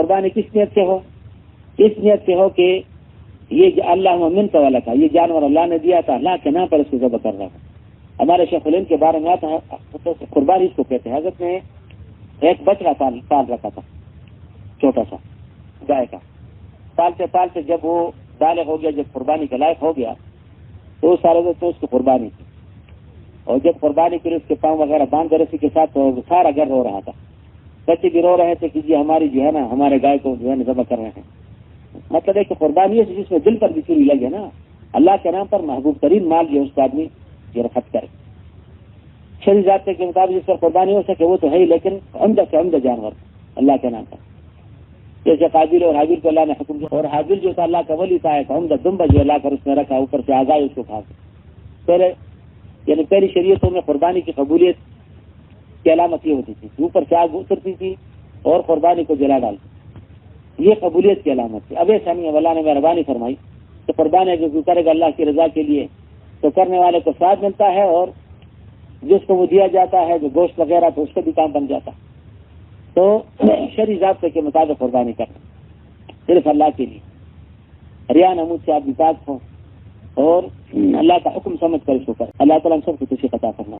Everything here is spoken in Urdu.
قربانی کس نیت سے ہو؟ اس نیت سے ہو کہ یہ اللہ مومن کا والا تھا، یہ جانور اللہ نے دیا تھا، اللہ کے نام پر اس کو ذبح کر رہا تھا۔ ہمارے شیخ الہند کے بارے میں آتا ہے قربانی اس کو کہتے ہیں۔ حضرت نے ایک بچڑا پال رکھا تھا، چھوٹا سا گائے کا، پالتے پالتے جب وہ بالغ ہو گیا، جب قربانی کے لائق ہو گیا تو سارے تو اس کو قربانی کی، اور جب قربانی کی اس کے پاؤں وغیرہ باندھ رسی کے ساتھ تو سارا گھر رو رہا تھا، بچے بھی رو رہے تھے کہ جی ہماری جو ہے نا ہمارے گائے کو جو ہے نا ذبح کر رہے ہیں۔ مطلب ہے کہ قربانی ہے جس میں دل پر بھی چوری لگے نا، اللہ کے نام پر محبوب ترین مال جو اس کا آدمی جو رفت کرے، شرعی ضابطے کے مطابق جس پر قربانی ہو سکے وہ تو ہے ہی، لیکن عمدہ سے عمدہ جانور اللہ کے نام پر، جیسے قابل اور حابیل کو اللہ نے حکم دیا، اور حابیل جو تھا اللہ کا ولی تھا، ایک عمدہ دمبا جو اللہ کر اس نے رکھا، اوپر سے آزائے اس کو کھا کے پہلے، یعنی پہلی شریعتوں میں قربانی کی قبولیت کی علامت یہ ہوتی تھی، اوپر سے آگ اترتی تھی اور قربانی کو جلا ڈالتی، یہ قبولیت کی علامت تھی۔ اب ایسا نہیں ہے، اللہ نے مہربانی فرمائی تو قربانی جو کرے گا اللہ کی رضا کے لیے تو کرنے والے کو ساتھ ملتا ہے، اور جس کو وہ دیا جاتا ہے جو گوشت وغیرہ تو اس کا بھی کام بن جاتا ہے۔ تو شرعی ضابطے کے مطابق قربانی کرنا صرف اللہ کے لیے، ریا نمود سے آپ بھی پاک ہو اور اللہ کا حکم سمجھ کر اس کو کریں۔ اللہ تعالیٰ ہم سب کو توفیق عطا فرمائے۔